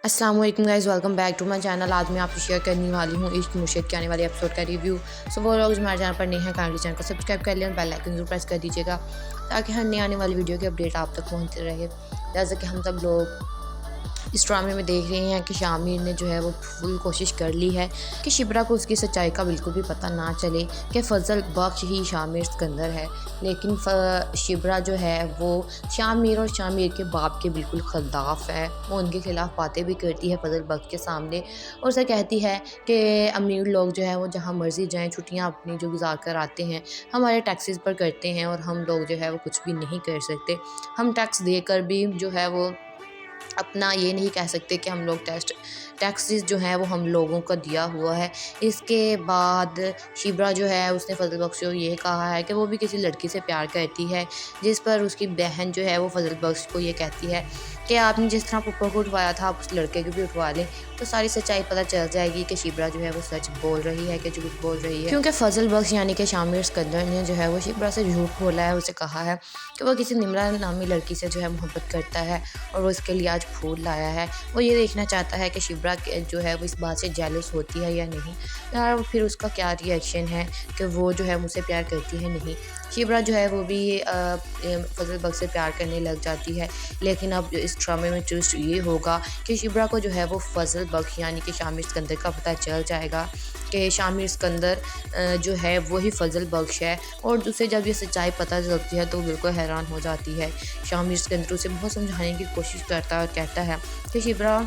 अस्सलाम वालेकुम guys, welcome back to my channel. आज मैं आपसे शेयर करने वाली हूँ इश्क मुर्शिद के आने वाले एपिसोड का रिव्यू। सो वो लोग हमारे चैनल पर नए हैं, काइंडली चैनल को सब्सक्राइब कर लें और बेल आइकन जरूर प्रेस कर दीजिएगा ताकि हर नई आने वाली वीडियो की अपडेट आप तक पहुँचते रहे। जैसे कि हम सब लोग इस ड्रामे में देख रहे हैं कि शामिर ने जो है वो फुल कोशिश कर ली है कि शिब्रा को उसकी सच्चाई का बिल्कुल भी पता ना चले कि फ़ज़ल बख्श ही शामिर सिकंदर है। लेकिन शिब्रा जो है वो शामिर और शामिर के बाप के बिल्कुल ख़िलाफ़ है। वो उनके ख़िलाफ़ बातें भी करती है फ़ज़ल बख्श के सामने और उसे कहती है कि अमीर लोग जो है वो जहाँ मर्ज़ी जाएँ, छुट्टियाँ अपनी जो गुजार कर आते हैं हमारे टैक्सेस पर करते हैं और हम लोग जो है वो कुछ भी नहीं कर सकते। हम टैक्स देकर भी जो है वो अपना ये नहीं कह सकते कि हम लोग टैक्सेस जो है वो हम लोगों का दिया हुआ है। इसके बाद शिब्रा जो है उसने फ़ज़ल बख्श को ये कहा है कि वो भी किसी लड़की से प्यार करती है, जिस पर उसकी बहन जो है वो फ़ज़ल बख्श को ये कहती है कि आपने जिस तरह पप्पा को उठवाया था आप उस लड़के को भी उठवा लें, तो सारी सच्चाई पता चल जाएगी कि शिब्रा जो है वो सच बोल रही है कि झूठ बोल रही है। क्योंकि फ़ज़ल बख्श यानी कि शामिर सिकंदर ने जो है वो शिब्रा से झूठ बोला है। उसे कहा है कि वो किसी निम्रा नामी लड़की से जो है मोहब्बत करता है और वो इसके लिए आज फूल लाया है। वो ये देखना चाहता है कि शिब्रा जो है वो इस बात से जेलस होती है या नहीं, या फिर उसका क्या रिएक्शन है कि वो जो है मुझसे प्यार करती है नहीं। शिब्रा जो है वो भी फ़ज़ल बख्श से प्यार करने लग जाती है। लेकिन अब इस ड्रामे में ट्विस्ट ये होगा कि शिब्रा को जो है वो फ़ज़ल बख्श यानी कि शामिर सिकंदर का पता चल जाएगा कि शामिर सिकंदर जो है वही फ़ज़ल बख्श है। और उसे जब ये सच्चाई पता चलती है तो वो बिल्कुल हैरान हो जाती है। शामिर सिकंदर उसे बहुत समझाने की कोशिश करता है और कहता है कि शिब्रा,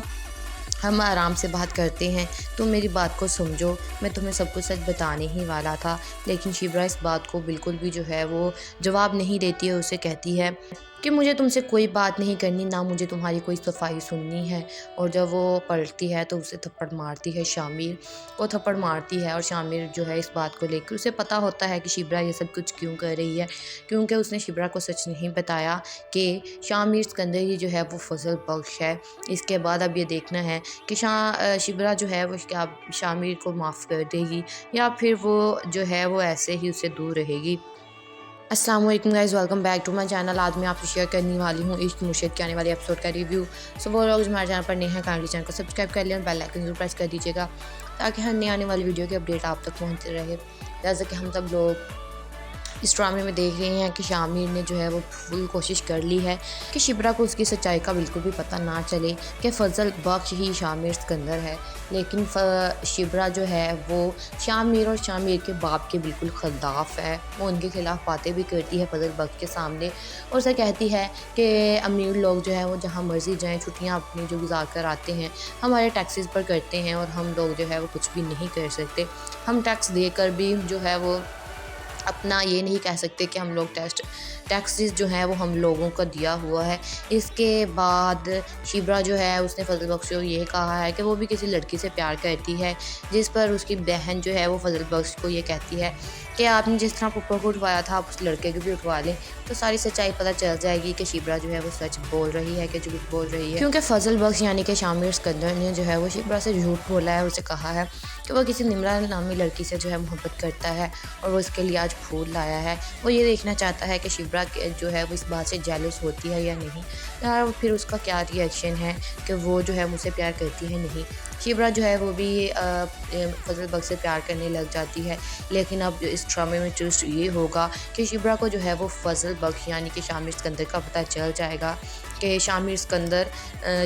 हम आराम से बात करते हैं, तुम मेरी बात को समझो, मैं तुम्हें सब कुछ सच बताने ही वाला था। लेकिन शिब्रा इस बात को बिल्कुल भी जो है वो जवाब नहीं देती है। उसे कहती है कि मुझे तुमसे कोई बात नहीं करनी, ना मुझे तुम्हारी कोई सफाई सुननी है। और जब वो पलटती है तो उसे थप्पड़ मारती है, शामिर को थप्पड़ मारती है। और शामिर जो है इस बात को लेकर उसे पता होता है कि शिब्रा ये सब कुछ क्यों कर रही है, क्योंकि उसने शिब्रा को सच नहीं बताया कि शामिर सिकंदर ही जो है वो फ़ज़ल बख्श है। इसके बाद अब ये देखना है कि शिब्रा जो है वो क्या शामिर को माफ़ कर देगी या फिर वो जो है वो ऐसे ही उससे दूर रहेगी। अस्सलाम वालेकुम guys, welcome back to my channel. आज मैं आपसे शेयर करने वाली हूँ इश्क मुर्शिद के आने वाले एपिसोड का रिव्यू। सो वो लोग हमारे चैनल पर नए हैं, काइंडली चैनल को सब्सक्राइब कर लें और बेल आइकन जरूर प्रेस कर दीजिएगा ताकि हर नई आने वाली वीडियो की अपडेट आप तक पहुँचते रहे। जैसे कि हम सब लोग इस ड्रामे में देख रहे हैं कि शामिर ने जो है वो फुल कोशिश कर ली है कि शिब्रा को उसकी सच्चाई का बिल्कुल भी पता ना चले कि फ़ज़ल बख्श ही शामिर सिकंदर है। लेकिन शिब्रा जो है वो शामिर और शामिर के बाप के बिल्कुल ख़िलाफ़ है। वो उनके ख़िलाफ़ बातें भी करती है फ़ज़ल बख्श के सामने और उसे कहती है कि अमीर लोग जो है वो जहाँ मर्ज़ी जाएँ, छुट्टियाँ अपनी जो गुजार कर आते हैं हमारे टैक्सेस पर करते हैं और हम लोग जो है वो कुछ भी नहीं कर सकते। हम टैक्स देकर भी जो है वो अपना ये नहीं कह सकते कि हम लोग टैक्सेस जो है वो हम लोगों का दिया हुआ है। इसके बाद शिब्रा जो है उसने फ़ज़ल बख्श को ये कहा है कि वो भी किसी लड़की से प्यार करती है, जिस पर उसकी बहन जो है वो फ़ज़ल बख्श को ये कहती है कि आपने जिस तरह पप्पा को उठवाया था आप उस लड़के को भी उठवा लें, तो सारी सच्चाई पता चल जाएगी कि शिब्रा जो है वो सच बोल रही है कि झूठ बोल रही है। क्योंकि फ़ज़ल बख्श यानी कि शामिर सिकंदर ने जो है वो शिब्रा से झूठ बोला है। उसे कहा है कि वो किसी निम्रा नामी लड़की से जो है मोहब्बत करता है और वो इसके लिए आज फूल लाया है। वो ये देखना चाहता है कि शिब्रा जो है वो इस बात से जेलस होती है या नहीं, या फिर उसका क्या रिएक्शन है कि वो जो है मुझसे प्यार करती है नहीं। शिब्रा जो है वो भी फ़ज़ल बख्श से प्यार करने लग जाती है। लेकिन अब इस ड्रामे में ट्विस्ट ये होगा कि शिब्रा को जो है वो फ़ज़ल बख्श यानी कि शामिर सिकंदर का पता चल जाएगा कि शामिर सिकंदर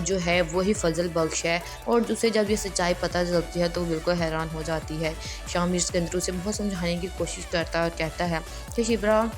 जो है वही फ़ज़ल बख्श है। और उसे जब ये सच्चाई पता चलती है तो वो बिल्कुल हैरान हो जाती है। शामिर सिकंदर उसे बहुत समझाने की कोशिश करता है और कहता है कि शिब्रा,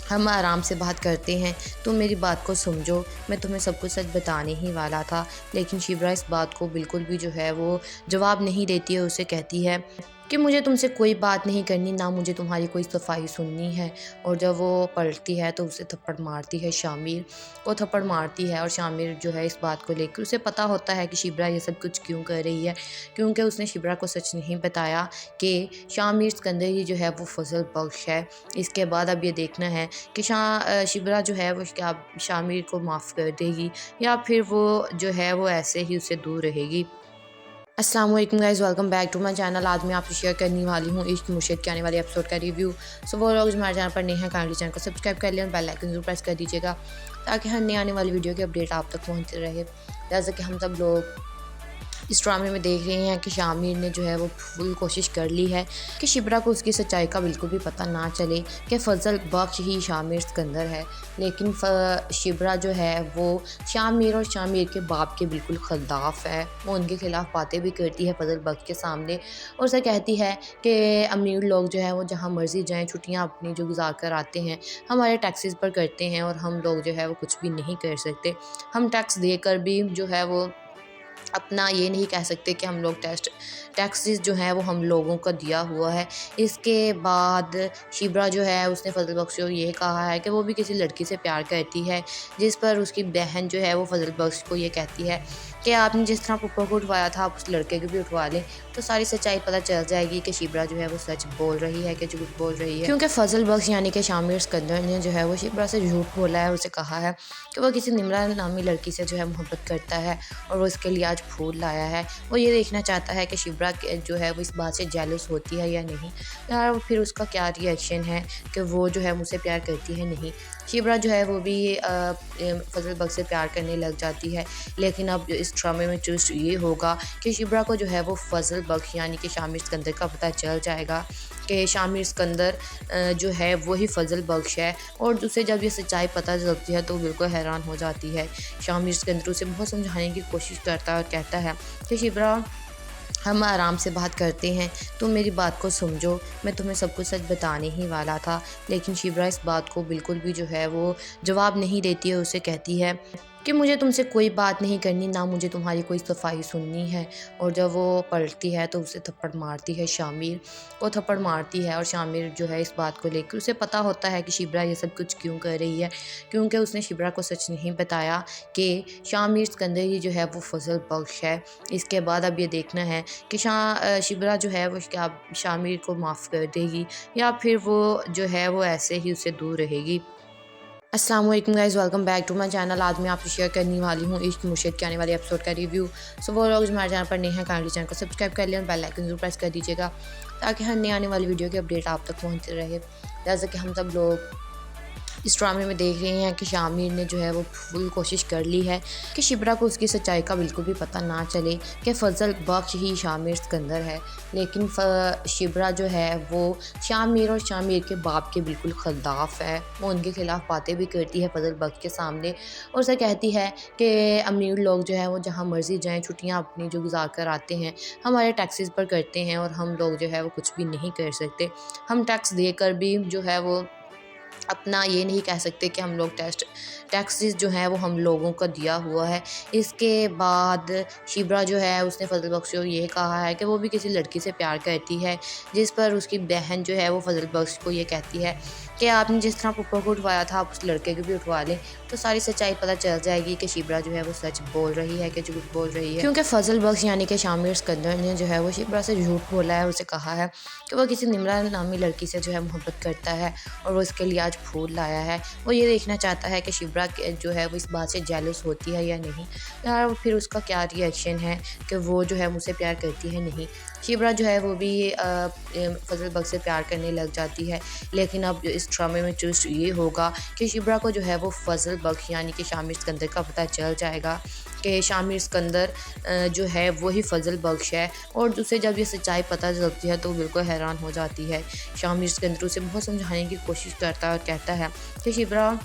हम आराम से बात करते हैं, तुम मेरी बात को समझो, मैं तुम्हें सब कुछ सच बताने ही वाला था। लेकिन शिब्रा इस बात को बिल्कुल भी जो है वो जवाब नहीं देती है। उसे कहती है कि मुझे तुमसे कोई बात नहीं करनी, ना मुझे तुम्हारी कोई सफाई सुननी है। और जब वो पलटती है तो उसे थप्पड़ मारती है, शामिर को थप्पड़ मारती है। और शामिर जो है इस बात को लेकर उसे पता होता है कि शिब्रा ये सब कुछ क्यों कर रही है, क्योंकि उसने शिब्रा को सच नहीं बताया कि शामिर सिकंदर ही जो है वो फ़ज़ल बख्श है। इसके बाद अब ये देखना है कि शिब्रा जो है वो क्या शामिर को माफ़ कर देगी या फिर वो जो है वो ऐसे ही उससे दूर रहेगी। अस्सलाम वालेकुम guys, welcome back to my channel. आज मैं आपसे शेयर करने वाली हूँ इश्क मुर्शिद के आने वाले एपिसोड का रिव्यू। सो वो लोग हमारे चैनल पर नए हैं, काइंडली चैनल को सब्सक्राइब कर लें और बेल आइकन जरूर प्रेस कर दीजिएगा ताकि हर नई आने वाली वीडियो की अपडेट आप तक पहुँचते रहे। जैसे कि हम सब लोग इस ड्रामे में देख रहे हैं कि शामिर ने जो है वो फुल कोशिश कर ली है कि शिब्रा को उसकी सच्चाई का बिल्कुल भी पता ना चले कि फ़ज़ल बख्श ही शामिर सिकंदर है। लेकिन शिब्रा जो है वो शामिर और शामिर के बाप के बिल्कुल ख़िलाफ़ है। वो उनके ख़िलाफ़ बातें भी करती है फ़ज़ल बख्श के सामने और उसे कहती है कि अमीर लोग जो हैं वो जहाँ मर्ज़ी जाएँ, छुट्टियाँ अपनी जो गुजार कर आते हैं हमारे टैक्सेस पर करते हैं और हम लोग जो है वो कुछ भी नहीं कर सकते। हम टैक्स देकर भी जो है वो अपना ये नहीं कह सकते कि हम लोग टैक्सेस जो है वो हम लोगों का दिया हुआ है। इसके बाद शिब्रा जो है उसने फ़ज़ल बख्श को ये कहा है कि वो भी किसी लड़की से प्यार करती है, जिस पर उसकी बहन जो है वो फ़ज़ल बख्श को ये कहती है कि आपने जिस तरह पप्पा को उठवाया था आप उस लड़के को भी उठवा लें, तो सारी सच्चाई पता चल जाएगी कि शिब्रा जो है वो सच बोल रही है कि झूठ बोल रही है। क्योंकि फ़ज़ल बख्श यानी कि शामिर सिकंदर ने जो है वो शिब्रा से झूठ बोला है। उसे कहा है कि वो किसी निम्रा नामी लड़की से जो है मोहब्बत करता है और वो इसके लिए आज फूल लाया है। वो ये देखना चाहता है कि शिब्रा जो है वो इस बात से जेलस होती है या नहीं, या फिर उसका क्या रिएक्शन है कि वो जो है मुझसे प्यार करती है नहीं। शिब्रा जो है वो भी फ़ज़ल बख्श से प्यार करने लग जाती है। लेकिन अब इस ड्रामे में ट्विस्ट ये होगा कि शिब्रा को जो है वो फ़ज़ल बख्श यानी कि शामिर सिकंदर का पता चल जाएगा कि शामिर सिकंदर जो है वही फ़ज़ल बख्श है। और उसे जब ये सच्चाई पता चलती है तो वो बिल्कुल हैरान हो जाती है। शामिर सिकंदर उसे बहुत समझाने की कोशिश करता है और कहता है कि शिब्रा, हम आराम से बात करते हैं, तुम मेरी बात को समझो, मैं तुम्हें सब कुछ सच बताने ही वाला था। लेकिन शिब्रा इस बात को बिल्कुल भी जो है वो जवाब नहीं देती है। उसे कहती है कि मुझे तुमसे कोई बात नहीं करनी, ना मुझे तुम्हारी कोई सफाई सुननी है। और जब वो पलटती है तो उसे थप्पड़ मारती है, शामिर को थप्पड़ मारती है। और शामिर जो है इस बात को लेकर उसे पता होता है कि शिब्रा ये सब कुछ क्यों कर रही है, क्योंकि उसने शिब्रा को सच नहीं बताया कि शामिर सिकंदर ही जो है वो फ़ज़ल बख्श है। इसके बाद अब ये देखना है कि शिब्रा जो है वो क्या शामिर को माफ़ कर देगी या फिर वो जो है वो ऐसे ही उससे दूर रहेगी। अस्सलाम वालेकुम guys, welcome back to my channel. आज मैं आपसे शेयर करने वाली हूँ इश्क मुर्शिद के आने वाले एपिसोड का रिव्यू। सो वो लोग हमारे चैनल पर नए हैं, काइंडली चैनल को सब्सक्राइब कर लें और बेल आइकन जरूर प्रेस कर दीजिएगा ताकि हर नई आने वाली वीडियो की अपडेट आप तक पहुँचती रहे। जैसे कि हम सब लोग इस ड्रामे में देख रहे हैं कि शामिर ने जो है वो फुल कोशिश कर ली है कि शिब्रा को उसकी सच्चाई का बिल्कुल भी पता ना चले कि फ़ज़ल बख्श ही शामिर सिकंदर है। लेकिन शिब्रा जो है वो शामिर और शामिर के बाप के बिल्कुल ख़िलाफ़ है। वो उनके ख़िलाफ़ बातें भी करती है फ़ज़ल बख्श के सामने और उसे कहती है कि अमीर लोग जो हैं वो जहाँ मर्ज़ी जाएँ, छुट्टियाँ अपनी जो गुजार कर आते हैं हमारे टैक्सेस पर करते हैं और हम लोग जो है वो कुछ भी नहीं कर सकते। हम टैक्स देकर भी जो है वो अपना ये नहीं कह सकते कि हम लोग टैक्सेस जो हैं वो हम लोगों का दिया हुआ है। इसके बाद शिब्रा जो है उसने फ़ज़ल बख्श को ये कहा है कि वो भी किसी लड़की से प्यार करती है, जिस पर उसकी बहन जो है वो फ़ज़ल बख्श को ये कहती है कि आपने जिस तरह पप्पा को उठवाया था आप उस लड़के को भी उठवा लें, तो सारी सच्चाई पता चल जाएगी कि शिब्रा जो है वो सच बोल रही है कि झूठ बोल रही है। क्योंकि फ़ज़ल बख्श यानी कि शामिर सिकंदर ने जो है वो शिब्रा से झूठ बोला है। उसे कहा है कि वो किसी निम्रा नामी लड़की से जो है मोहब्बत करता है और वो इसके लिए आज फूल लाया है। वो ये देखना चाहता है कि शिब्रा जो है वो इस बात से जेलस होती है या नहीं, या फिर उसका क्या रिएक्शन है कि वो जो है मुझसे प्यार करती है नहीं। शिब्रा जो है वो भी फ़ज़ल बख्श से प्यार करने लग जाती है। लेकिन अब इस ड्रामे में ट्विस्ट ये होगा कि शिब्रा को जो है वो फ़ज़ल बख्श यानी कि शामिर सिकंदर का पता चल जाएगा कि शामिर सिकंदर जो है वही फ़ज़ल बख्श है। और उसे जब ये सच्चाई पता चलती है तो वो बिल्कुल हैरान हो जाती है। शामिर सिकंदर उसे बहुत समझाने की कोशिश करता है और कहता है कि शिब्रा,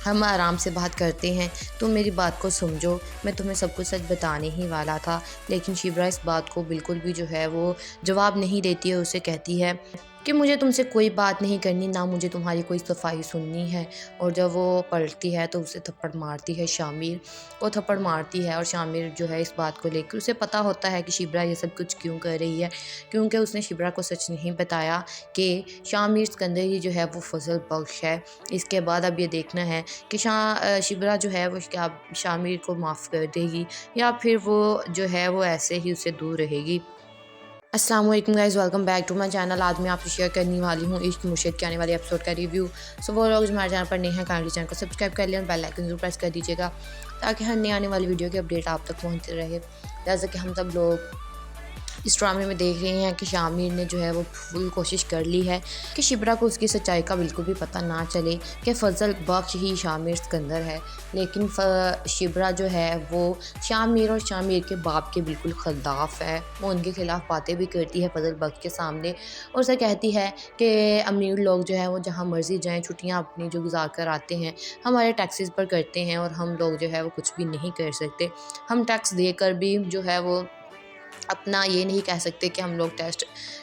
हम आराम से बात करते हैं, तुम मेरी बात को समझो, मैं तुम्हें सब कुछ सच बताने ही वाला था। लेकिन शिब्रा इस बात को बिल्कुल भी जो है वो जवाब नहीं देती है। उसे कहती है कि मुझे तुमसे कोई बात नहीं करनी, ना मुझे तुम्हारी कोई सफाई सुननी है। और जब वो पलटती है तो उसे थप्पड़ मारती है, शामिर को थप्पड़ मारती है। और शामिर जो है इस बात को लेकर उसे पता होता है कि शिब्रा ये सब कुछ क्यों कर रही है, क्योंकि उसने शिब्रा को सच नहीं बताया कि शामिर सिकंदर ही जो है वो फ़ज़ल बख्श है। इसके बाद अब ये देखना है कि शिब्रा जो है वो क्या शामिर को माफ़ कर देगी या फिर वो जो है वो ऐसे ही उससे दूर रहेगी। अस्सलाम वालेकुम guys, welcome back to my channel. आज मैं आपसे शेयर करने वाली हूँ इश्क मुर्शिद के आने वाले एपिसोड का रिव्यू। सो वो लोग हमारे चैनल पर नए हैं, काइंडली चैनल को सब्सक्राइब कर लें और बेल आइकन जरूर प्रेस कर दीजिएगा ताकि हर नई आने वाली वीडियो की अपडेट आप तक पहुँचती रहे। जैसे कि हम सब लोग इस ड्रामे में देख रही हैं कि शामिर ने जो है वो फुल कोशिश कर ली है कि शिब्रा को उसकी सच्चाई का बिल्कुल भी पता ना चले कि फ़ज़ल बख्श ही शामिर सिकंदर है। लेकिन शिब्रा जो है वो शामिर और शामिर के बाप के बिल्कुल ख़िलाफ़ है। वो उनके ख़िलाफ़ बातें भी करती है फ़ज़ल बख्श के सामने और उसे कहती है कि अमीर लोग जो हैं वो जहाँ मर्ज़ी जाएँ, छुट्टियाँ अपनी जो गुजार कर आते हैं हमारे टैक्सेस पर करते हैं और हम लोग जो है वो कुछ भी नहीं कर सकते। हम टैक्स देकर भी जो है वो अपना ये नहीं कह सकते कि हम लोग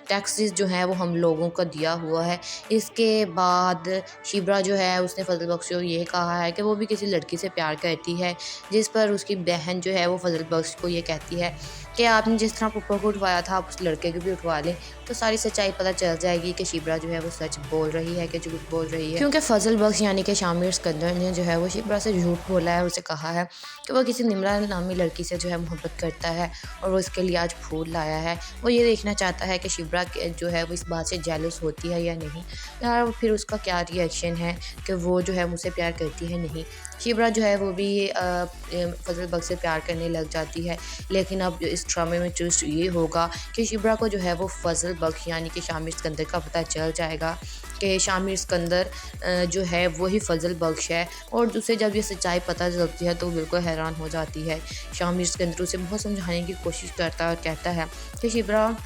टैक्सेस जो हैं वो हम लोगों का दिया हुआ है। इसके बाद शिब्रा जो है उसने फ़ज़ल बख्श को ये कहा है कि वो भी किसी लड़की से प्यार करती है, जिस पर उसकी बहन जो है वो फ़ज़ल बख्श को ये कहती है कि आपने जिस तरह पप्पा को उठवाया था आप उस लड़के को भी उठवा लें, तो सारी सच्चाई पता चल जाएगी कि शिब्रा जो है वो सच बोल रही है कि झूठ बोल रही है। क्योंकि फ़ज़ल बख्श यानी कि शामिर सिकंदर ने जो है वो शिब्रा से झूठ बोला है। उसे कहा है कि वो किसी निम्रा नामी लड़की से जो है मोहब्बत करता है और वो इसके लिए आज फूल लाया है। वो ये देखना चाहता है कि शिब्रा जो है वो इस बात से जेलस होती है या नहीं, या फिर उसका क्या रिएक्शन है कि वो जो है मुझसे प्यार करती है नहीं। शिब्रा जो है वो भी फ़ज़ल बख्श से प्यार करने लग जाती है। लेकिन अब इस ड्रामे में ट्विस्ट ये होगा कि शिब्रा को जो है वो फ़ज़ल बख्श यानी कि शामिर सिकंदर का पता चल जाएगा कि शामिर सिकंदर जो है वही फ़ज़ल बख्श है। और उसे जब ये सच्चाई पता चलती है तो वो बिल्कुल हैरान हो जाती है। शामिर सिकंदर उसे बहुत समझाने की कोशिश करता है और कहता है कि शिब्रा,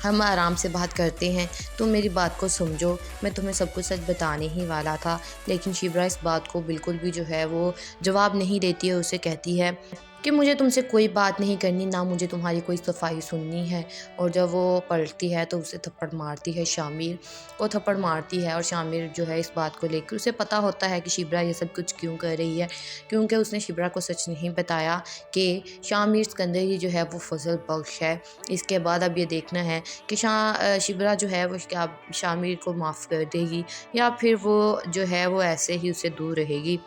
हम आराम से बात करते हैं, तुम मेरी बात को समझो, मैं तुम्हें सब कुछ सच बताने ही वाला था। लेकिन शिब्रा इस बात को बिल्कुल भी जो है वो जवाब नहीं देती है। उसे कहती है कि मुझे तुमसे कोई बात नहीं करनी, ना मुझे तुम्हारी कोई सफाई सुननी है। और जब वो पलटती है तो उसे थप्पड़ मारती है, शामिर को थप्पड़ मारती है। और शामिर जो है इस बात को लेकर उसे पता होता है कि शिब्रा ये सब कुछ क्यों कर रही है, क्योंकि उसने शिब्रा को सच नहीं बताया कि शामिर सिकंदर ही जो है वो फ़ज़ल बख्श है। इसके बाद अब ये देखना है कि शिब्रा जो है वो क्या शामिर को माफ़ कर देगी या फिर वो जो है वो ऐसे ही उससे दूर रहेगी।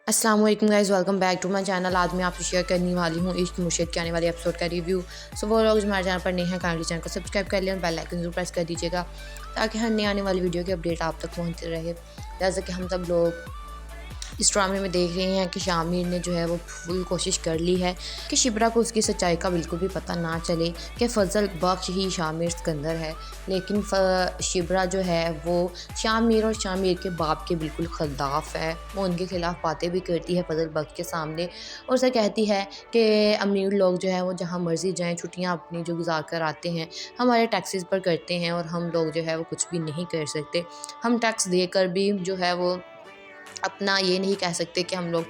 अस्सलाम वालेकुम guys, welcome back to my channel. आज मैं आपसे शेयर करने वाली हूँ इश्क मुर्शिद के आने वाले एपिसोड का रिव्यू। सो वो लोग हमारे चैनल पर नए हैं, काइंडली चैनल को सब्सक्राइब कर लें और बेल आइकन जरूर प्रेस कर दीजिएगा ताकि हर नई आने वाली वीडियो की अपडेट आप तक पहुँचती रहे। जैसे कि हम सब लोग इस ड्रामे में देख रही हैं कि शामिर ने जो है वो फुल कोशिश कर ली है कि शिब्रा को उसकी सच्चाई का बिल्कुल भी पता ना चले कि फ़ज़ल बख्श ही शामिर सिकंदर है। लेकिन शिब्रा जो है वो शामिर और शामिर के बाप के बिल्कुल ख़िलाफ़ है। वो उनके ख़िलाफ़ बातें भी करती है फ़ज़ल बख्श के सामने और उसे कहती है कि अमीर लोग जो है वो जहाँ मर्ज़ी जाएँ, छुट्टियाँ अपनी जो गुजार कर आते हैं हमारे टैक्सेस पर करते हैं और हम लोग जो है वो कुछ भी नहीं कर सकते। हम टैक्स देकर भी जो है वो अपना ये नहीं कह सकते कि हम लोग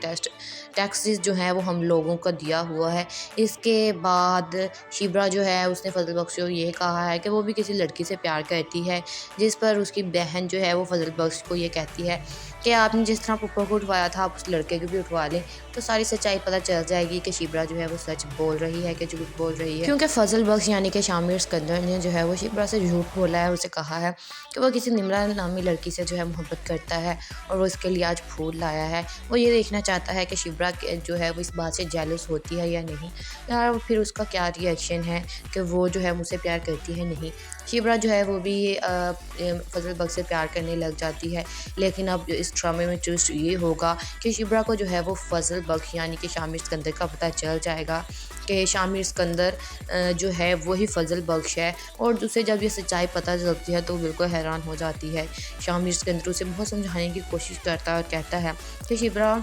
टैक्सेस जो हैं वो हम लोगों का दिया हुआ है। इसके बाद शिब्रा जो है उसने फ़ज़ल बख्श को ये कहा है कि वो भी किसी लड़की से प्यार करती है, जिस पर उसकी बहन जो है वो फ़ज़ल बख्श को ये कहती है कि आपने जिस तरह पप्पा को उठवाया था आप उस लड़के को भी उठवा लें, तो सारी सच्चाई पता चल जाएगी कि शिब्रा जो है वो सच बोल रही है कि झूठ बोल रही है। क्योंकि फ़ज़ल बख्श यानी कि शामिर सिकंदर ने जो है वो शिब्रा से झूठ बोला है। उसे कहा है कि वो किसी निम्रा नामी लड़की से जो है मोहब्बत करता है और वो इसके लिए आज फूल लाया है। वो ये देखना चाहता है कि शिब्रा जो है वो इस बात से जेलस होती है या नहीं, या फिर उसका क्या रिएक्शन है कि वो जो है मुझसे प्यार करती है नहीं। शिब्रा जो है वो भी फ़ज़ल बख्श से प्यार करने लग जाती है। लेकिन अब इस ड्रामे में ट्विस्ट ये होगा कि शिब्रा को जो है वो फ़ज़ल बख्श यानी कि शामिर सिकंदर का पता चल जाएगा कि शामिर सिकंदर जो है वही फ़ज़ल बख्श है। और उसे जब ये सच्चाई पता चलती है तो वो बिल्कुल हैरान हो जाती है। शामिर सिकंदर उसे बहुत समझाने की कोशिश करता है और कहता है कि शिब्रा,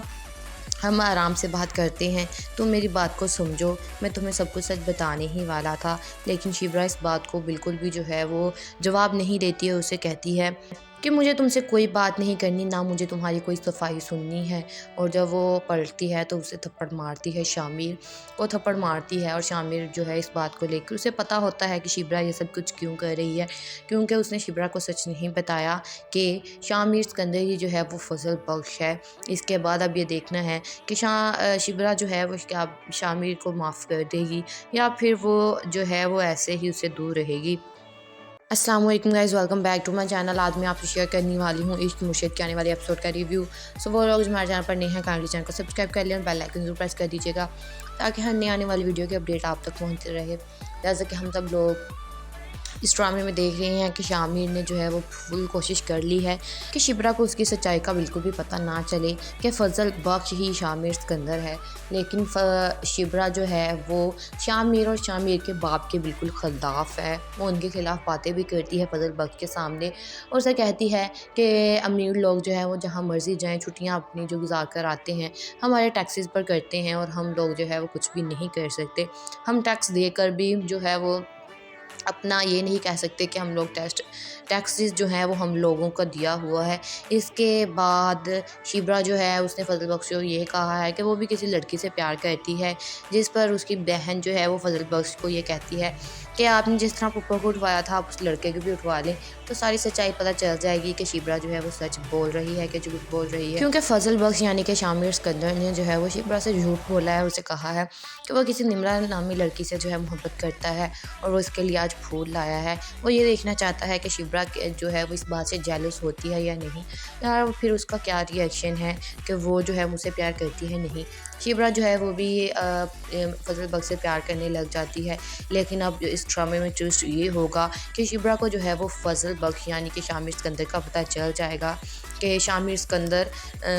हम आराम से बात करते हैं, तुम मेरी बात को समझो, मैं तुम्हें सब कुछ सच बताने ही वाला था। लेकिन शिब्रा इस बात को बिल्कुल भी जो है वो जवाब नहीं देती है। उसे कहती है कि मुझे तुमसे कोई बात नहीं करनी, ना मुझे तुम्हारी कोई सफाई सुननी है। और जब वो पलटती है तो उसे थप्पड़ मारती है, शामिर को थप्पड़ मारती है। और शामिर जो है इस बात को लेकर उसे पता होता है कि शिब्रा ये सब कुछ क्यों कर रही है, क्योंकि उसने शिब्रा को सच नहीं बताया कि शामिर सिकंदर ही जो है वो फ़ज़ल बख्श है। इसके बाद अब ये देखना है कि शिब्रा जो है वो क्या शामिर को माफ़ कर देगी या फिर वो जो है वो ऐसे ही उससे दूर रहेगी। अस्सलाम वालेकुम guys, welcome back to my channel. आज मैं आपसे शेयर करने वाली हूँ इश्क मुर्शिद के आने वाले एपिसोड का रिव्यू। सो वो लोग हमारे चैनल पर नए हैं, काइंडली चैनल को सब्सक्राइब कर लें और बेल आइकन जरूर प्रेस कर दीजिएगा ताकि हर नई आने वाली वीडियो की अपडेट आप तक पहुँचती रहे। जैसे कि हम सब लोग इस ड्रामे में देख रहे हैं कि शामिर ने जो है वो फुल कोशिश कर ली है कि शिब्रा को उसकी सच्चाई का बिल्कुल भी पता ना चले कि फजल बख्श ही शामिर सिकंदर है। लेकिन शिब्रा जो है वो शामिर और शामिर के बाप के बिल्कुल खिलाफ है। वो उनके खिलाफ बातें भी करती है फजल बख्श के सामने और उसे कहती है कि अमीर लोग जो है वो जहाँ मर्जी जाएँ, छुट्टियाँ अपनी जो गुजार कर आते हैं, हमारे टैक्सेस पर करते हैं और हम लोग जो है वो कुछ भी नहीं कर सकते। हम टैक्स देकर भी जो है वो अपना ये नहीं कह सकते कि हम लोग टैक्सेस जो है वो हम लोगों का दिया हुआ है। इसके बाद शिब्रा जो है उसने फजल बख्श को ये कहा है कि वो भी किसी लड़की से प्यार करती है, जिस पर उसकी बहन जो है वो फजल बख्श को ये कहती है कि आपने जिस तरह पप्पा को उठवाया था आप उस लड़के को भी उठवा लें, तो सारी सच्चाई पता चल जाएगी कि शिब्रा जो है वो सच बोल रही है कि झूठ बोल रही है। क्योंकि फजल बख्श यानी कि शामिर सिकंदर ने जो है वो शिब्रा से झूठ बोला है। उसे कहा है कि वो किसी निम्रा नामी लड़की से जो है मोहब्बत करता है और वो इसके लिए आज फूल लाया है। वो ये देखना चाहता है कि शिब्रा जो है वो इस बात से जेलस होती है या नहीं, या फिर उसका क्या रिएक्शन है कि वो जो है मुझसे प्यार करती है नहीं। शिब्रा जो है वो भी फजल बख्श से प्यार करने लग जाती है। लेकिन अब इस ड्रामे में ट्विस्ट ये होगा कि शिब्रा को जो है वो फजल बख्श यानी कि शामिर सिकंदर का पता चल जाएगा कि शामिर सिकंदर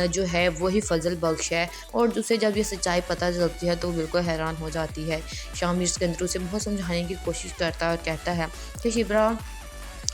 जो है वही फजल बख्श है। और उसे जब ये सच्चाई पता चलती है तो वो बिल्कुल हैरान हो जाती है। शामिर सिकंदर उसे बहुत समझाने की कोशिश करता है और कहता है कि शिब्रा,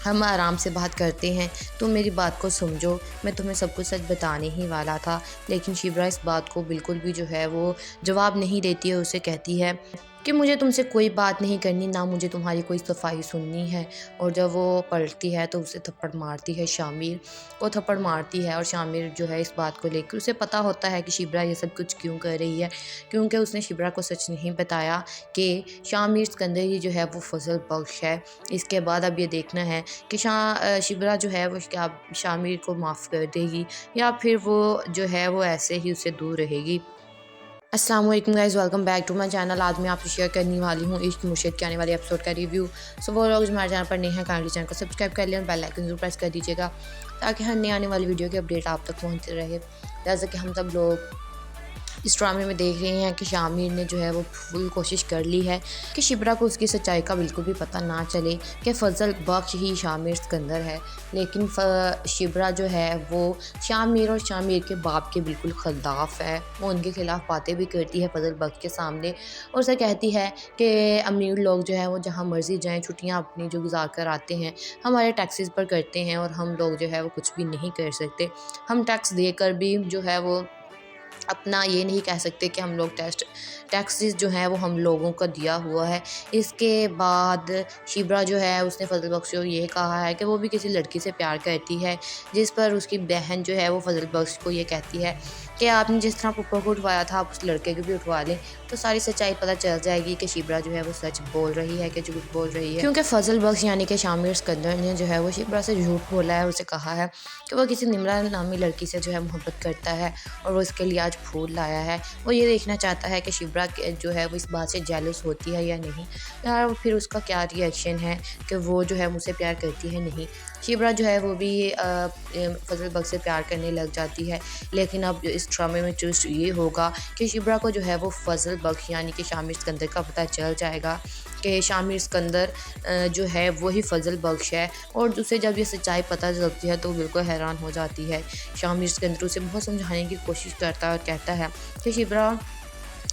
हम आराम से बात करते हैं, तुम मेरी बात को समझो, मैं तुम्हें सब कुछ सच बताने ही वाला था। लेकिन शिब्रा इस बात को बिल्कुल भी जो है वो जवाब नहीं देती है। उसे कहती है कि मुझे तुमसे कोई बात नहीं करनी, ना मुझे तुम्हारी कोई सफाई सुननी है। और जब वो पलटती है तो उसे थप्पड़ मारती है, शामिर को थप्पड़ मारती है। और शामिर जो है इस बात को लेकर उसे पता होता है कि शिब्रा ये सब कुछ क्यों कर रही है, क्योंकि उसने शिब्रा को सच नहीं बताया कि शामिर सिकंदर ही जो है वो फजल बख्श है। इसके बाद अब ये देखना है कि शिब्रा जो है वो क्या शामिर को माफ़ कर देगी या फिर वो जो है वो ऐसे ही उससे दूर रहेगी। अस्सलाम वालेकुम guys, welcome back to my channel. आज मैं आपसे शेयर करने वाली हूँ इश्क मुर्शिद के आने वाले एपिसोड का रिव्यू। सो वो लोग हमारे चैनल पर नए हैं, काइंडली चैनल को सब्सक्राइब कर लें और बेल आइकन जरूर प्रेस कर दीजिएगा ताकि हर नई आने वाली वीडियो की अपडेट आप तक पहुँचती रहे। जैसे कि हम सब लोग इस ड्रामे में देख रहे हैं कि शामिर ने जो है वो फुल कोशिश कर ली है कि शिब्रा को उसकी सच्चाई का बिल्कुल भी पता ना चले कि फजल बख्श ही शामिर सिकंदर है। लेकिन शिब्रा जो है वो शामिर और शामिर के बाप के बिल्कुल खिलाफ है। वो उनके खिलाफ बातें भी करती है फजल बख्श के सामने और उसे कहती है कि अमीर लोग जो है वो जहाँ मर्जी जाएँ, छुट्टियाँ अपनी जो गुजार कर आते हैं, हमारे टैक्सेस पर करते हैं और हम लोग जो है वो कुछ भी नहीं कर सकते। हम टैक्स देकर भी जो है वो अपना ये नहीं कह सकते कि हम लोग टैक्सेस जो है वो हम लोगों का दिया हुआ है। इसके बाद शिब्रा जो है उसने फजल बख्श को ये कहा है कि वो भी किसी लड़की से प्यार करती है, जिस पर उसकी बहन जो है वो फजल बख्श को ये कहती है कि आपने जिस तरह पप्पा को उठवाया था आप उस लड़के को भी उठवा लें, तो सारी सच्चाई पता चल जाएगी कि शिब्रा जो है वो सच बोल रही है कि झूठ बोल रही है। क्योंकि फजल बख्श यानी कि शामिर सिकंदर ने जो है वो शिब्रा से झूठ बोला है। उसे कहा है कि वो किसी निम्रा नामी लड़की से जो है मोहब्बत करता है और वो इसके लिए आज फूल लाया है। वो ये देखना चाहता है कि शिब्रा जो है वो इस बात से जेलस होती है या नहीं, या फिर उसका क्या रिएक्शन है कि वो जो है मुझसे प्यार करती है नहीं। शिब्रा जो है वो भी फजल बख्श से प्यार करने लग जाती है। लेकिन अब इस ड्रामे में ट्विस्ट ये होगा कि शिब्रा को जो है वो फजल बख्श यानी कि शामिर सिकंदर का पता चल जाएगा कि शामिर सिकंदर जो है वही फजल बख्श है। और उसे जब ये सच्चाई पता चलती है तो वो बिल्कुल हैरान हो जाती है। शामिर सिकंदर उसे बहुत समझाने की कोशिश करता है और कहता है कि शिब्रा,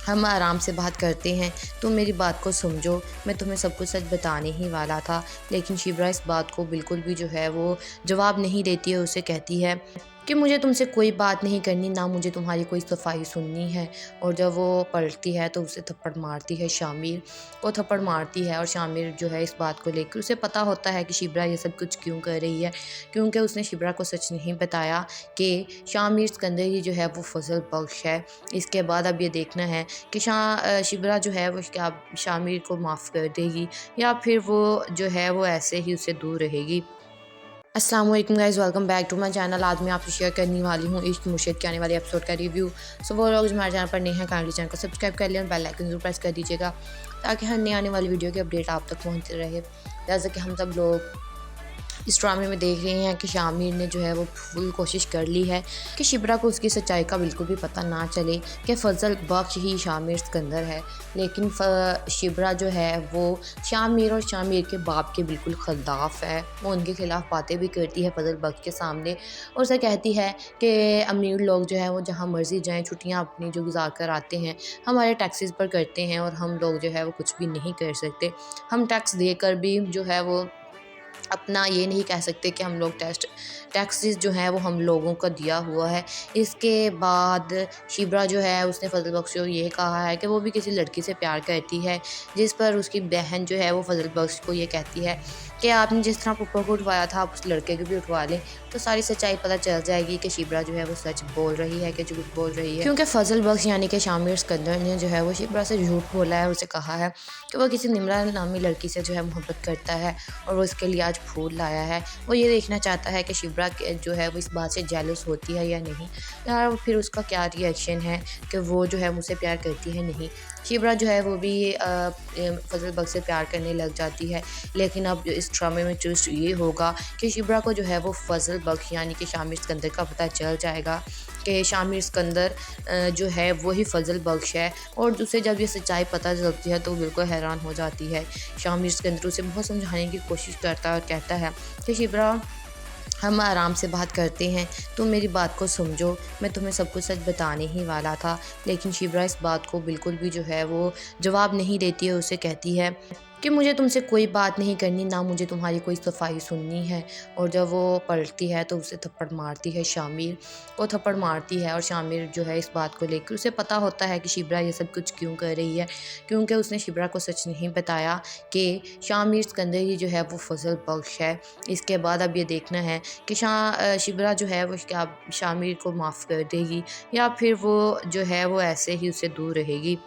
हम आराम से बात करते हैं, तुम मेरी बात को समझो, मैं तुम्हें सब कुछ सच बताने ही वाला था। लेकिन शिब्रा इस बात को बिल्कुल भी जो है वो जवाब नहीं देती है। उसे कहती है कि मुझे तुमसे कोई बात नहीं करनी, ना मुझे तुम्हारी कोई सफाई सुननी है। और जब वो पलटती है तो उसे थप्पड़ मारती है, शामिर को थप्पड़ मारती है। और शामिर जो है इस बात को लेकर उसे पता होता है कि शिब्रा ये सब कुछ क्यों कर रही है, क्योंकि उसने शिब्रा को सच नहीं बताया कि शामिर सिकंदर ही जो है वो फजल बख्श है। इसके बाद अब ये देखना है कि शिब्रा जो है वो क्या शामिर को माफ़ कर देगी या फिर वो जो है वो ऐसे ही उससे दूर रहेगी। अस्सलाम वालेकुम guys, welcome back to my channel. आज मैं आपसे शेयर करने वाली हूँ इश्क मुर्शिद के आने वाले एपिसोड का रिव्यू। सो वो लोग हमारे चैनल पर नए हैं, काइंडली चैनल को सब्सक्राइब कर लें और बेल आइकन जरूर प्रेस कर दीजिएगा ताकि हर नई आने वाली वीडियो की अपडेट आप तक पहुँचती रहे। जैसे कि हम सब लोग इस ड्रामे में देख रहे हैं कि शामिर ने जो है वो फुल कोशिश कर ली है कि शिब्रा को उसकी सच्चाई का बिल्कुल भी पता ना चले कि फ़ज़ल बख्श ही शामिर सिकंदर है। लेकिन शिब्रा जो है वो शामिर और शामिर के बाप के बिल्कुल ख़िलाफ़ है। वो उनके ख़िलाफ़ बातें भी करती है फ़ज़ल बख्श के सामने और उसे कहती है कि अमीर लोग जो हैं वो जहाँ मर्ज़ी जाएँ, छुट्टियाँ अपनी जो गुजार कर आते हैं हमारे टैक्सेस पर करते हैं और हम लोग जो है वो कुछ भी नहीं कर सकते। हम टैक्स देकर भी जो है वो अपना ये नहीं कह सकते कि हम लोग टैक्सेस जो हैं वो हम लोगों का दिया हुआ है। इसके बाद शिब्रा जो है उसने फ़ज़ल बख्श को ये कहा है कि वो भी किसी लड़की से प्यार करती है, जिस पर उसकी बहन जो है वो फ़ज़ल बख्श को ये कहती है कि आपने जिस तरह पप्पा को उठवाया था आप उस लड़के को भी उठवा लें, तो सारी सच्चाई पता चल जाएगी कि शिब्रा जो है वो सच बोल रही है कि झूठ बोल रही है। क्योंकि फ़ज़ल बख्श यानी कि शामिर सिकंदर ने जो है वो शिब्रा से झूठ बोला है और उसे कहा है कि वो किसी निम्रा नामी लड़की से जो है मोहब्बत करता है और वो इसके लिए आज फूल लाया है। वो ये देखना चाहता है कि शिब्रा जो है वो इस बात से जेलस होती है या नहीं, या फिर उसका क्या रिएक्शन है कि वो जो है मुझसे प्यार करती है नहीं। शिब्रा जो है वो भी फ़ज़ल बख्श से प्यार करने लग जाती है। लेकिन अब इस ड्रामे में ट्विस्ट ये होगा कि शिब्रा को जो है वो फ़ज़ल बख्श यानी कि शामिर सिकंदर का पता चल जाएगा कि शामिर सिकंदर जो है वही फ़ज़ल बख्श है। और उसे जब ये सच्चाई पता चलती है तो वो बिल्कुल हैरान हो जाती है। शामिर सिकंदर उसे बहुत समझाने की कोशिश करता है और कहता है कि शिब्रा, हम आराम से बात करते हैं, तुम मेरी बात को समझो, मैं तुम्हें सब कुछ सच बताने ही वाला था। लेकिन शिब्रा इस बात को बिल्कुल भी जो है वो जवाब नहीं देती है। उसे कहती है कि मुझे तुमसे कोई बात नहीं करनी, ना मुझे तुम्हारी कोई सफाई सुननी है। और जब वो पलटती है तो उसे थप्पड़ मारती है, शामिर को थप्पड़ मारती है। और शामिर जो है इस बात को लेकर उसे पता होता है कि शिब्रा ये सब कुछ क्यों कर रही है, क्योंकि उसने शिब्रा को सच नहीं बताया कि शामिर सिकंदर ही जो है वो फ़ज़ल बख्श है। इसके बाद अब ये देखना है कि शिब्रा जो है वो क्या शामिर को माफ़ कर देगी या फिर वो जो है वो ऐसे ही उससे दूर रहेगी।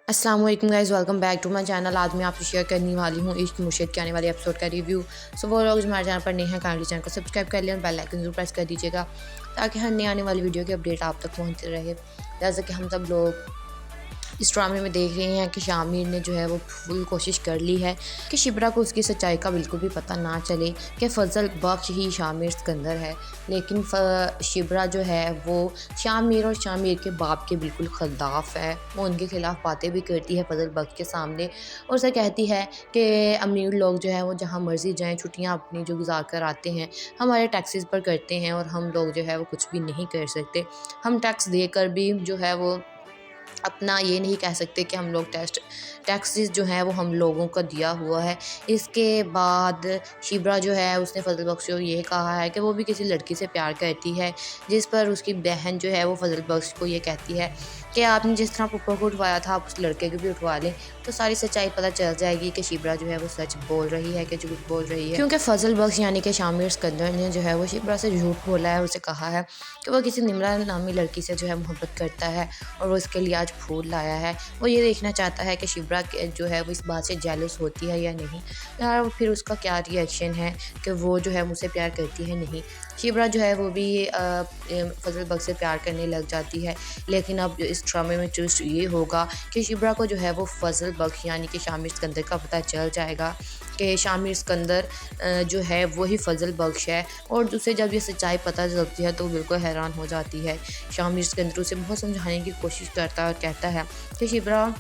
अस्सलाम वालेकुम guys, welcome back to my channel. आज मैं आपसे शेयर करने वाली हूँ इश्क मुर्शिद के आने वाले एपिसोड का रिव्यू। सो वो लोग जो हमारे चैनल पर नए हैं काइंडली चैनल को सब्सक्राइब कर लें और बेल आइकन जरूर प्रेस कर दीजिएगा ताकि हर नई आने वाली वीडियो की अपडेट आप तक पहुँचती रहे। जैसे कि हम सब लोग इस ड्रामे में देख रहे हैं कि शामिर ने जो है वो फुल कोशिश कर ली है कि शिब्रा को उसकी सच्चाई का बिल्कुल भी पता ना चले कि फ़ज़ल बख्श ही शामिर सिकंदर है। लेकिन शिब्रा जो है वो शामिर और शामिर के बाप के बिल्कुल ख़िलाफ़ है। वो उनके ख़िलाफ़ बातें भी करती है फ़ज़ल बख्श के सामने और उसे कहती है कि अमीर लोग जो हैं वो जहाँ मर्ज़ी जाएँ, छुट्टियाँ अपनी जो गुजार कर आते हैं हमारे टैक्सेस पर करते हैं और हम लोग जो है वो कुछ भी नहीं कर सकते। हम टैक्स देकर भी जो है वो अपना ये नहीं कह सकते कि हम लोग टैक्सेस जो हैं वो हम लोगों का दिया हुआ है। इसके बाद शिब्रा जो है उसने फ़ज़ल बख्श को ये कहा है कि वो भी किसी लड़की से प्यार करती है, जिस पर उसकी बहन जो है वो फ़ज़ल बख्श को ये कहती है कि आपने जिस तरह पप्पा को उठवाया था आप उस लड़के को भी उठवा लें, तो सारी सच्चाई पता चल जाएगी कि शिब्रा जो है वो सच बोल रही है कि झूठ बोल रही है। क्योंकि फ़ज़ल बख्श यानी कि शामिर सिकंदर ने जो है वो शिब्रा से झूठ बोला है और उसे कहा है कि वो किसी निम्रा नामी लड़की से जो है मोहब्बत करता है और वो इसके लिए आज फूल लाया है। वो ये देखना चाहता है कि शिब्रा जो है वो इस बात से जेलस होती है या नहीं, या फिर उसका क्या रिएक्शन है कि वो जो है मुझसे प्यार करती है नहीं। शिब्रा जो है वो भी फ़ज़ल बख्श से प्यार करने लग जाती है। लेकिन अब इस ड्रामे में ट्विस्ट ये होगा कि शिब्रा को जो है वो फ़ज़ल बख्श यानी कि शामिर सिकंदर का पता चल जाएगा कि शामिर सिकंदर जो है वही फ़ज़ल बख्श है। और उसे जब ये सच्चाई पता चलती है तो वो बिल्कुल हैरान हो जाती है। शामिर सिकंदर उसे बहुत समझाने की कोशिश करता है और कहता है कि शिब्रा,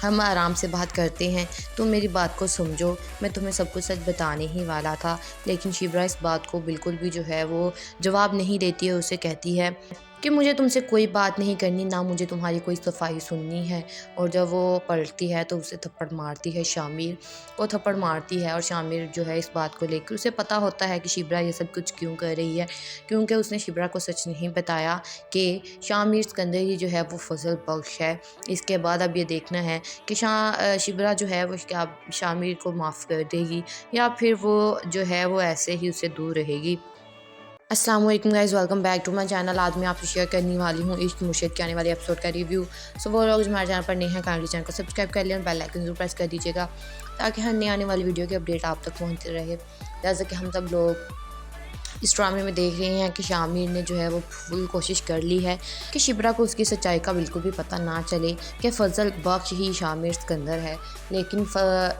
हम आराम से बात करते हैं, तुम मेरी बात को समझो, मैं तुम्हें सब कुछ सच बताने ही वाला था। लेकिन शिब्रा इस बात को बिल्कुल भी जो है वो जवाब नहीं देती है। उसे कहती है कि मुझे तुमसे कोई बात नहीं करनी, ना मुझे तुम्हारी कोई सफाई सुननी है। और जब वो पलटती है तो उसे थप्पड़ मारती है, शामिर को थप्पड़ मारती है। और शामिर जो है इस बात को लेकर उसे पता होता है कि शिब्रा ये सब कुछ क्यों कर रही है, क्योंकि उसने शिब्रा को सच नहीं बताया कि शामिर सिकंदर ही जो है वो फ़ज़ल बख्श है। इसके बाद अब ये देखना है कि शिब्रा जो है वो क्या शामिर को माफ़ कर देगी या फिर वो जो है वो ऐसे ही उससे दूर रहेगी। अस्सलाम वालेकुम guys, welcome back to my channel. आज मैं आपसे शेयर करने वाली हूँ इश्क मुर्शिद के आने वाले एपिसोड का रिव्यू। सो वो लोग जो हमारे चैनल पर नए हैं काइंडली चैनल को सब्सक्राइब कर लें और बेल आइकन जरूर प्रेस कर दीजिएगा ताकि हर नई आने वाली वीडियो की अपडेट आप तक पहुँचती रहे। जैसे कि हम सब लोग इस ड्रामे में देख रहे हैं कि शामिर ने जो है वो फुल कोशिश कर ली है कि शिब्रा को उसकी सच्चाई का बिल्कुल भी पता ना चले कि फजल बख्श ही शामिर सिकंदर है। लेकिन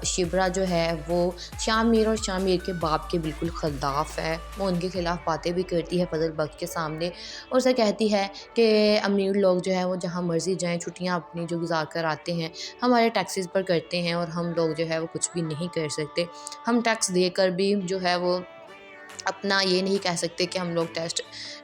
शिब्रा जो है वो शामिर और शामिर के बाप के बिल्कुल खिलाफ है। वो उनके खिलाफ बातें भी करती है फजल बख्श के सामने और उसे कहती है कि अमीर लोग जो है वो जहाँ मर्जी जाएँ, छुट्टियाँ अपनी जो गुजार कर आते हैं हमारे टैक्सेस पर करते हैं और हम लोग जो है वो कुछ भी नहीं कर सकते। हम टैक्स देकर भी जो है वो अपना ये नहीं कह सकते कि हम लोग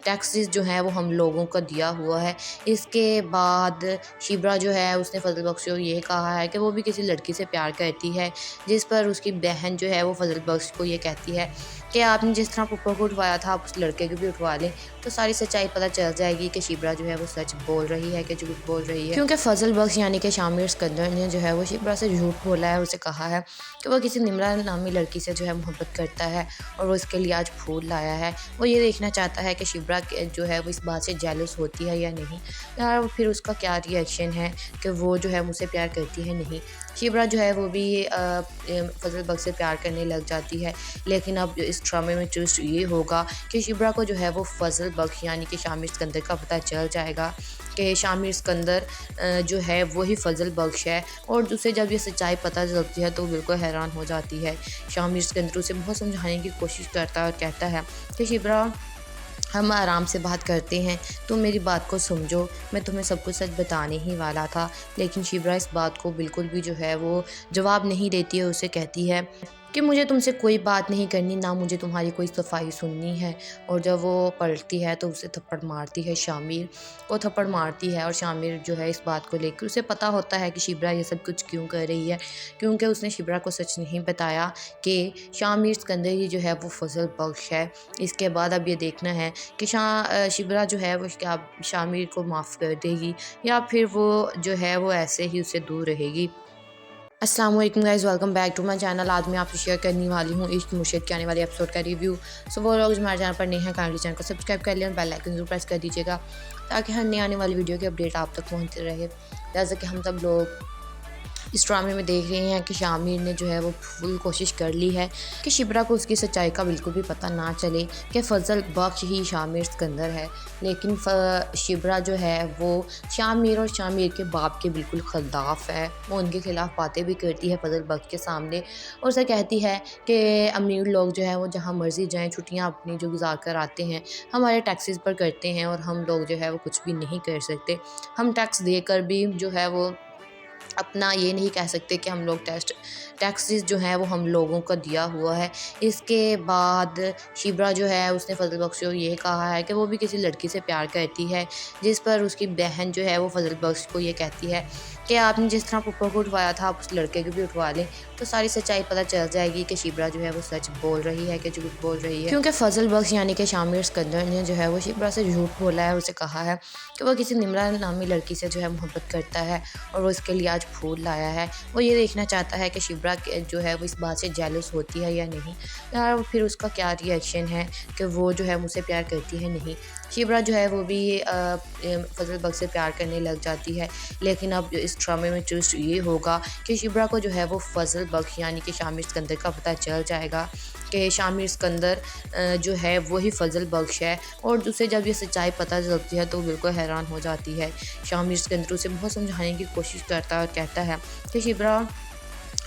टैक्सेस जो है वो हम लोगों का दिया हुआ है। इसके बाद शिब्रा जो है उसने फजल बख्श को ये कहा है कि वो भी किसी लड़की से प्यार करती है, जिस पर उसकी बहन जो है वो फजल बख्श को ये कहती है कि आपने जिस तरह पप्पा को उठवाया था आप उस लड़के को भी उठवा लें, तो सारी सच्चाई पता चल जाएगी कि शिब्रा जो है वो सच बोल रही है कि झूठ बोल रही है। क्योंकि फजल बख्श यानी कि शामिर सिकंदर ने जो है वो शिब्रा से झूठ बोला है। उसे कहा है कि वो किसी निम्रा नामी लड़की से जो है मोहब्बत करता है और वो इसके लिए आज फूल लाया है। वो ये देखना चाहता है कि शिब्रा जो है वो इस बात से जेलस होती है या नहीं, यार फिर उसका क्या रिएक्शन है कि वो जो है मुझसे प्यार करती है नहीं। शिब्रा जो है वो भी फजल बख्श से प्यार करने लग जाती है। लेकिन अब इस ड्रामे में ट्विस्ट ये होगा कि शिब्रा को जो है वो फजल बख्श यानी कि शामिर सिकंदर का पता चल जाएगा कि शामिर सिकंदर जो है वही फजल बख्श है। और उसे जब ये सच्चाई पता चलती है तो वो बिल्कुल हैरान हो जाती है। शामिर सिकंदर उसे बहुत समझाने की कोशिश करता है और कहता है कि शिब्रा हम आराम से बात करते हैं, तुम मेरी बात को समझो, मैं तुम्हें सब कुछ सच बताने ही वाला था। लेकिन शिब्रा इस बात को बिल्कुल भी जो है वो जवाब नहीं देती है। उसे कहती है कि मुझे तुमसे कोई बात नहीं करनी, ना मुझे तुम्हारी कोई सफाई सुननी है। और जब वो पलटती है तो उसे थप्पड़ मारती है, शामिर को थप्पड़ मारती है। और शामिर जो है इस बात को लेकर उसे पता होता है कि शिब्रा ये सब कुछ क्यों कर रही है, क्योंकि उसने शिब्रा को सच नहीं बताया कि शामिर सिकंदर ही जो है वो फजल बख्श है। इसके बाद अब ये देखना है कि शिब्रा जो है वो क्या शामिर को माफ़ कर देगी या फिर वो जो है वो ऐसे ही उससे दूर रहेगी। अस्सलाम वालेकुम guys, welcome back to my channel. आज मैं आपसे शेयर करने वाली हूँ इश्क मुश्क के आने वाले एपिसोड का रिव्यू। सो वो लोग हमारे चैनल पर नए हैं, काइंडली चैनल को सब्सक्राइब कर लें और बेल आइकन जरूर प्रेस कर दीजिएगा ताकि हर नई आने वाली वीडियो की अपडेट आप तक पहुँचते रहे। जैसे कि हम सब लोग इस ड्रामे में देख रहे हैं कि शामिर ने जो है वो फुल कोशिश कर ली है कि शिब्रा को उसकी सच्चाई का बिल्कुल भी पता ना चले कि फजल बख्श ही शामिर सिकंदर है। लेकिन शिब्रा जो है वो शामिर और शामिर के बाप के बिल्कुल खिलाफ है। वो उनके खिलाफ बातें भी करती है फजल बख्श के सामने और उसे कहती है कि अमीर लोग जो है वो जहाँ मर्जी जाएँ, छुट्टियाँ अपनी जो गुजार कर आते हैं हमारे टैक्सेस पर करते हैं और हम लोग जो है वो कुछ भी नहीं कर सकते। हम टैक्स देकर भी जो है वो अपना ये नहीं कह सकते कि हम लोग टैक्सेस जो है वो हम लोगों का दिया हुआ है। इसके बाद शिब्रा जो है उसने फजल बख्श को ये कहा है कि वो भी किसी लड़की से प्यार करती है, जिस पर उसकी बहन जो है वो फजल बख्श को ये कहती है कि आपने जिस तरह पप्पा को उठवाया था आप उस लड़के को भी उठवा लें, तो सारी सच्चाई पता चल जाएगी कि शिब्रा जो है वो सच बोल रही है कि झूठ बोल रही है। क्योंकि फजल बख्श यानी कि शामिर सिकंदर ने जो है वो शिब्रा से झूठ बोला है। उसे कहा है कि वो किसी निम्रा नामी लड़की से जो है मोहब्बत करता है और वो इसके लिए आज फूल लाया है। वो ये देखना चाहता है कि शिब्रा जो है वो इस बात से जेलस होती है या नहीं, यार फिर उसका क्या रिएक्शन है कि वो जो है मुझसे प्यार करती है नहीं। शिब्रा जो है वो भी फजल बख्श से प्यार करने लग जाती है। लेकिन अब इस ड्रामे में ट्विस्ट ये होगा कि शिब्रा को जो है वो फजल बख्श यानी कि शामिर सिकंदर का पता चल जाएगा कि शामिर सिकंदर जो है वही फजल बख्श है। और उसे जब ये सच्चाई पता चलती है तो वो बिल्कुल हैरान हो जाती है। शामिर सिकंदर उसे बहुत समझाने की कोशिश करता है और कहता है कि शिब्रा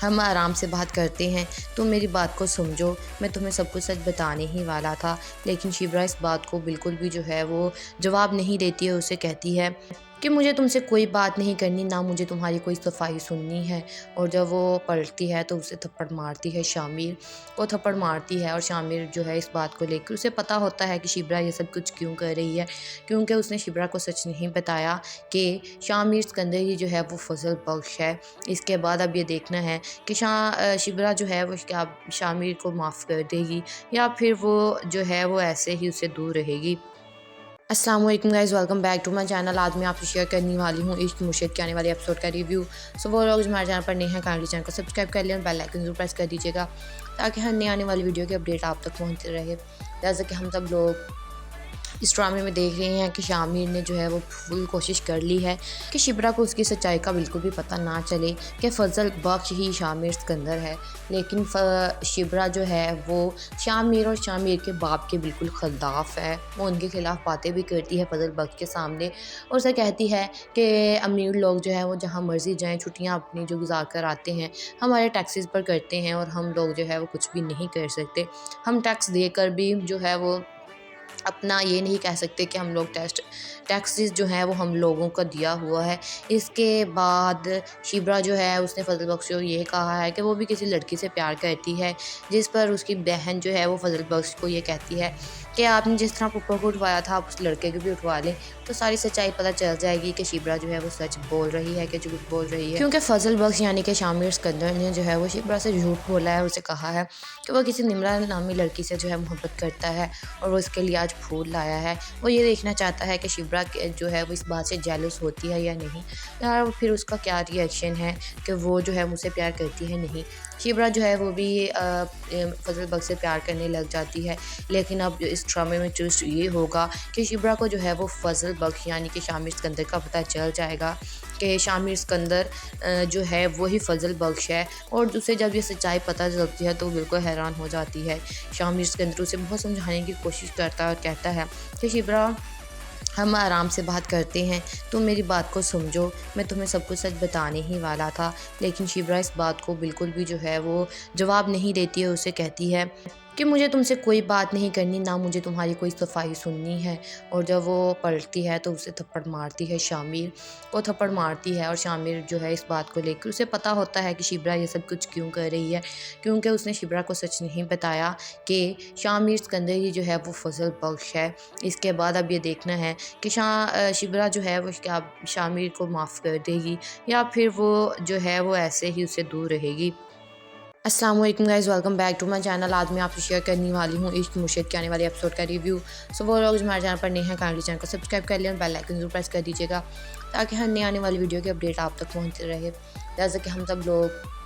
हम आराम से बात करते हैं, तुम मेरी बात को समझो, मैं तुम्हें सब कुछ सच बताने ही वाला था। लेकिन शिब्रा इस बात को बिल्कुल भी जो है वो जवाब नहीं देती है। उसे कहती है कि मुझे तुमसे कोई बात नहीं करनी, ना मुझे तुम्हारी कोई सफाई सुननी है। और जब वो पलटती है तो उसे थप्पड़ मारती है, शामिर को थप्पड़ मारती है। और शामिर जो है इस बात को लेकर उसे पता होता है कि शिब्रा ये सब कुछ क्यों कर रही है, क्योंकि उसने शिब्रा को सच नहीं बताया कि शामिर सिकंदर ही जो है वो फजल बख्श है। इसके बाद अब ये देखना है कि शिब्रा जो है वो क्या शामिर को माफ़ कर देगी या फिर वो जो है वो ऐसे ही उससे दूर रहेगी। अस्सलाम वालेकुम guys, welcome back to my channel. आज मैं आपसे शेयर करने वाली हूँ इश्क मुश्क के आने वाले एपिसोड का रिव्यू। सो वो लोग हमारे चैनल पर नए हैं, काइंडली चैनल को सब्सक्राइब कर लें और बेल आइकन जरूर प्रेस कर दीजिएगा ताकि हर नई आने वाली वीडियो की अपडेट आप तक पहुँचते रहे। जैसे कि हम सब लोग इस ड्रामे में देख रहे हैं कि शामिर ने जो है वो फुल कोशिश कर ली है कि शिब्रा को उसकी सच्चाई का बिल्कुल भी पता ना चले कि फ़ज़ल बख्श ही शामिर सिकंदर है। लेकिन शिब्रा जो है वो शामिर और शामिर के बाप के बिल्कुल ख़िलाफ़ है। वो उनके ख़िलाफ़ बातें भी करती है फ़ज़ल बख्श के सामने और उसे कहती है कि अमीर लोग जो है वो जहाँ मर्ज़ी जाएँ, छुट्टियाँ अपनी जो गुजार कर आते हैं, हमारे टैक्सेस पर करते हैं और हम लोग जो है वो कुछ भी नहीं कर सकते। हम टैक्स देकर भी जो है वो अपना ये नहीं कह सकते कि हम लोग टैक्सेस जो हैं वो हम लोगों का दिया हुआ है। इसके बाद शिब्रा जो है उसने फ़ज़ल बख्श को ये कहा है कि वो भी किसी लड़की से प्यार करती है, जिस पर उसकी बहन जो है वो फ़ज़ल बख्श को ये कहती है कि आपने जिस तरह पप्पा को उठवाया था आप उस लड़के को भी उठवा लें, तो सारी सच्चाई पता चल जाएगी कि शिब्रा जो है वो सच बोल रही है कि झूठ बोल रही है। क्योंकि फ़ज़ल बख्श यानी कि शामिर सिकंदर ने जो है वो शिब्रा से झूठ बोला है। उसे कहा है कि वो किसी निम्रा नामी लड़की से जो है मोहब्बत करता है और वो इसके लिए आज फूल लाया है। वो ये देखना चाहता है कि शिब्रा जो है वो इस बात से जेलस होती है या नहीं, या फिर उसका क्या रिएक्शन है कि वो जो है मुझसे प्यार करती है नहीं। शिब्रा जो है वो भी फ़ज़ल बख्श से प्यार करने लग जाती है। लेकिन अब इस ड्रामे में ट्विस्ट ये होगा कि शिब्रा को जो है वो फ़ज़ल बख्श यानी कि शामिर सिकंदर का पता चल जाएगा कि शामिर सिकंदर जो है वही फ़ज़ल बख्श है। और उसे जब ये सच्चाई पता चलती है तो वो बिल्कुल हैरान हो जाती है। शामिर सिकंदर उसे बहुत समझाने की कोशिश करता है और कहता है कि शिब्रा, हम आराम से बात करते हैं, तुम मेरी बात को समझो, मैं तुम्हें सब कुछ सच बताने ही वाला था। लेकिन शिब्रा इस बात को बिल्कुल भी जो है वो जवाब नहीं देती है। उसे कहती है कि मुझे तुमसे कोई बात नहीं करनी, ना मुझे तुम्हारी कोई सफाई सुननी है। और जब वो पलटती है तो उसे थप्पड़ मारती है, शामिर को थप्पड़ मारती है। और शामिर जो है इस बात को लेकर उसे पता होता है कि शिब्रा ये सब कुछ क्यों कर रही है, क्योंकि उसने शिब्रा को सच नहीं बताया कि शामिर सिकंदर ही जो है वो फ़ज़ल बख्श है। इसके बाद अब ये देखना है कि शिब्रा जो है वो क्या शामिर को माफ़ कर देगी या फिर वो जो है वो ऐसे ही उससे दूर रहेगी। अस्सलाम वालेकुम guys, welcome back to my channel. आज मैं आपसे शेयर करने वाली हूँ इश्क मुर्शिद के आने वाले एपिसोड का रिव्यू। सो वो लोग जो हमारे चैनल पर नए हैं काइंडली चैनल को सब्सक्राइब कर लें और बेल आइकन जरूर प्रेस कर दीजिएगा ताकि हर नई आने वाली वीडियो की अपडेट आप तक पहुँचती रहे। जैसे कि हम सब लोग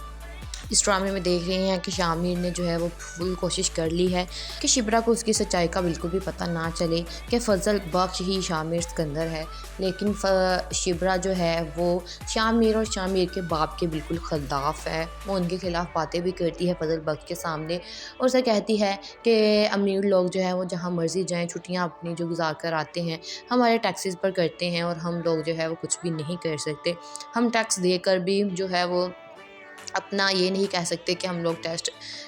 इस ड्रामे में देख रहे हैं कि शामिर ने जो है वो फुल कोशिश कर ली है कि शिब्रा को उसकी सच्चाई का बिल्कुल भी पता ना चले कि फ़ज़ल बख्श ही शामिर सिकंदर है। लेकिन शिब्रा जो है वो शामिर और शामिर के बाप के बिल्कुल ख़िलाफ़ है। वो उनके ख़िलाफ़ बातें भी करती है फ़ज़ल बख्श के सामने और उसे कहती है कि अमीर लोग जो है वो जहाँ मर्ज़ी जाएँ, छुट्टियाँ अपनी जो गुजार कर आते हैं, हमारे टैक्सेस पर करते हैं और हम लोग जो है वो कुछ भी नहीं कर सकते। हम टैक्स देकर भी जो है वो अपना ये नहीं कह सकते कि हम लोग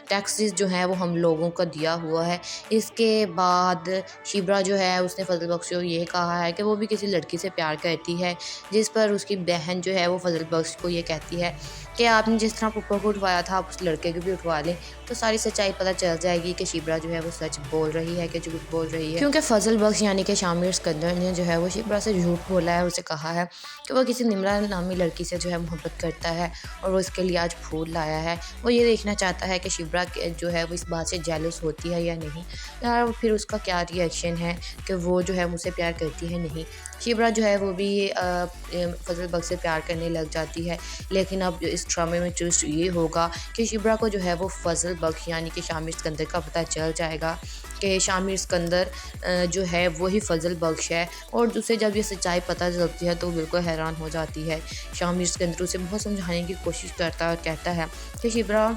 टैक्सेस जो हैं वो हम लोगों का दिया हुआ है। इसके बाद शिब्रा जो है उसने फ़ज़ल बख्श को ये कहा है कि वो भी किसी लड़की से प्यार करती है, जिस पर उसकी बहन जो है वो फ़ज़ल बख्श को ये कहती है कि आपने जिस तरह पप्पा को उठवाया था आप उस लड़के को भी उठवा लें, तो सारी सच्चाई पता चल जाएगी कि शिब्रा जो है वो सच बोल रही है कि झूठ बोल रही है। क्योंकि फ़ज़ल बख्श यानी कि शामिर सिकंदर ने जो है वो शिब्रा से झूठ बोला है। उसे कहा है कि वो किसी निम्रा नामी लड़की से जो है मोहब्बत करता है और वो इसके लिए आज फूल लाया है। वो ये देखना चाहता है कि शिब्रा जो है वो इस बात से जेलस होती है या नहीं, या फिर उसका क्या रिएक्शन है कि वो जो है मुझसे प्यार करती है नहीं। शिब्रा जो है वो भी फ़ज़ल बख्श से प्यार करने लग जाती है। लेकिन अब इस ड्रामे में ट्विस्ट ये होगा कि शिब्रा को जो है वो फ़ज़ल बख्श यानी कि शामिर सिकंदर का पता चल जाएगा कि शामिर सिकंदर जो है वही फ़ज़ल बख्श है। और उसे जब ये सच्चाई पता चलती है तो वो बिल्कुल हैरान हो जाती है। शामिर सिकंदर उसे बहुत समझाने की कोशिश करता है और कहता है कि शिब्रा,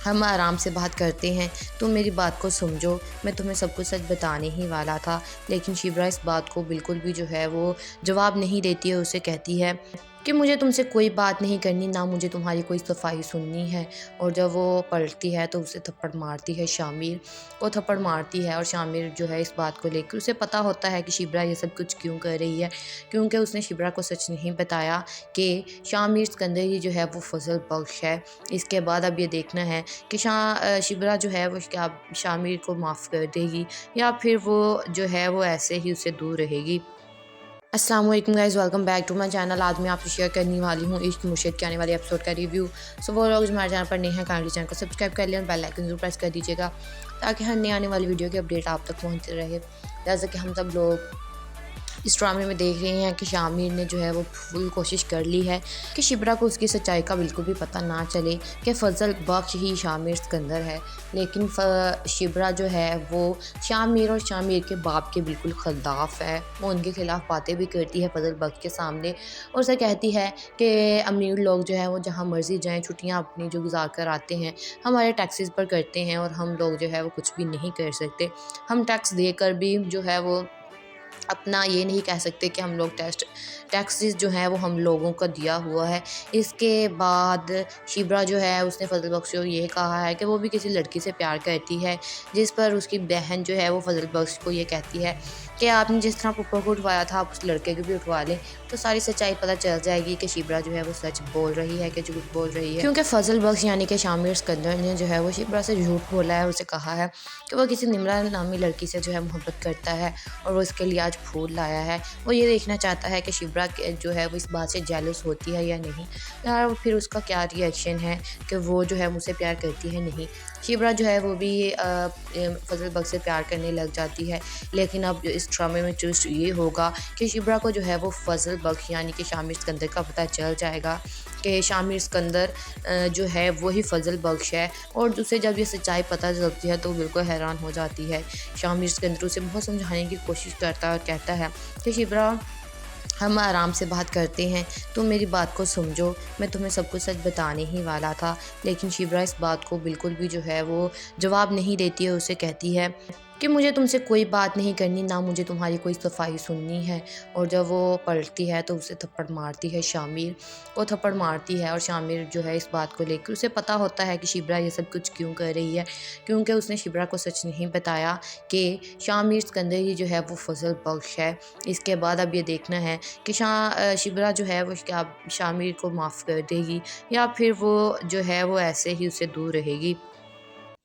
हम आराम से बात करते हैं, तुम मेरी बात को समझो, मैं तुम्हें सब कुछ सच बताने ही वाला था। लेकिन शिब्रा इस बात को बिल्कुल भी जो है वो जवाब नहीं देती है। उसे कहती है कि मुझे तुमसे कोई बात नहीं करनी, ना मुझे तुम्हारी कोई सफाई सुननी है। और जब वो पलटती है तो उसे थप्पड़ मारती है, शामिर को थप्पड़ मारती है। और शामिर जो है इस बात को लेकर उसे पता होता है कि शिब्रा ये सब कुछ क्यों कर रही है, क्योंकि उसने शिब्रा को सच नहीं बताया कि शामिर सिकंदर ही जो है वो फ़ज़ल बख्श है। इसके बाद अब ये देखना है कि शिब्रा जो है वो क्या शामिर को माफ़ कर देगी या फिर वो जो है वो ऐसे ही उससे दूर रहेगी। अस्सलाम वालेकुम guys, welcome back to my channel. आज मैं आपसे शेयर करने वाली हूँ इश्क मुर्शिद के आने वाले एपिसोड का रिव्यू। सो वो लोग जो हमारे चैनल पर नए हैं काइंडली चैनल को सब्सक्राइब कर लें और बेल आइकन जरूर प्रेस कर दीजिएगा ताकि हर नई आने वाली वीडियो की अपडेट आप तक पहुँचती रहे। जैसे कि हम सब लोग इस ड्रामे में देख रही हैं कि शामिर ने जो है वो फुल कोशिश कर ली है कि शिबरा को उसकी सच्चाई का बिल्कुल भी पता ना चले कि फ़ज़ल बख्श ही शामिर सिकंदर है। लेकिन शिबरा जो है वो शामिर और शामिर के बाप के बिल्कुल ख़िलाफ़ है। वो उनके ख़िलाफ़ बातें भी करती है फ़ज़ल बख्श के सामने और उसे कहती है कि अमीर लोग जो है वो जहाँ मर्ज़ी जाएँ, छुट्टियाँ अपनी जो गुजार कर आते हैं, हमारे टैक्सेस पर करते हैं और हम लोग जो है वो कुछ भी नहीं कर सकते। हम टैक्स देकर भी जो है वो अपना ये नहीं कह सकते कि हम लोग टैक्सेस जो हैं वो हम लोगों का दिया हुआ है। इसके बाद शिबरा जो है उसने फ़ज़ल बख्श को ये कहा है कि वो भी किसी लड़की से प्यार करती है, जिस पर उसकी बहन जो है वो फ़ज़ल बख्श को ये कहती है कि आपने जिस तरह पप्पा को उठवाया था आप उस लड़के को भी उठवा लें, तो सारी सच्चाई पता चल जाएगी कि शिबरा जो है वो सच बोल रही है कि झूठ बोल रही है। क्योंकि फ़ज़ल बख्श यानी कि शामिर सिकंदर ने जो है वो शिबरा से झूठ बोला है, उसे कहा है कि वो किसी निम्रा नामी लड़की से जो है मोहब्बत करता है और वो इसके लिए आज फूल लाया है। वो ये देखना चाहता है कि शिबरा जो है वो इस बात से जेलस होती है या नहीं, या फिर उसका क्या रिएक्शन है कि वो जो है मुझसे प्यार करती है नहीं। शिबरा जो है वो भी फ़ज़ल बख्श से प्यार करने लग जाती है। लेकिन अब इस ड्रामे में ट्विस्ट ये होगा कि शिबरा को जो है वो फ़ज़ल बख्श यानी कि शामिर सिकंदर का पता चल जाएगा कि शामिर सिकंदर जो है वही फ़ज़ल बख्श है। और उसे जब ये सच्चाई पता चलती है तो वो बिल्कुल हैरान हो जाती है। शामिर सिकंदर उसे बहुत समझाने की कोशिश करता है और कहता है कि शिबरा, हम आराम से बात करते हैं, तुम मेरी बात को समझो, मैं तुम्हें सब कुछ सच बताने ही वाला था। लेकिन शिबरा इस बात को बिल्कुल भी जो है वो जवाब नहीं देती है। उसे कहती है कि मुझे तुमसे कोई बात नहीं करनी, ना मुझे तुम्हारी कोई सफाई सुननी है। और जब वो पलटती है तो उसे थप्पड़ मारती है, शामिर को थप्पड़ मारती है। और शामिर जो है इस बात को लेकर उसे पता होता है कि शिबरा ये सब कुछ क्यों कर रही है, क्योंकि उसने शिबरा को सच नहीं बताया कि शामिर सिकंदर ही जो है वो फ़ज़ल बख्श है। इसके बाद अब ये देखना है कि शिबरा जो है वो क्या शामिर को माफ़ कर देगी या फिर वो जो है वो ऐसे ही उससे दूर रहेगी।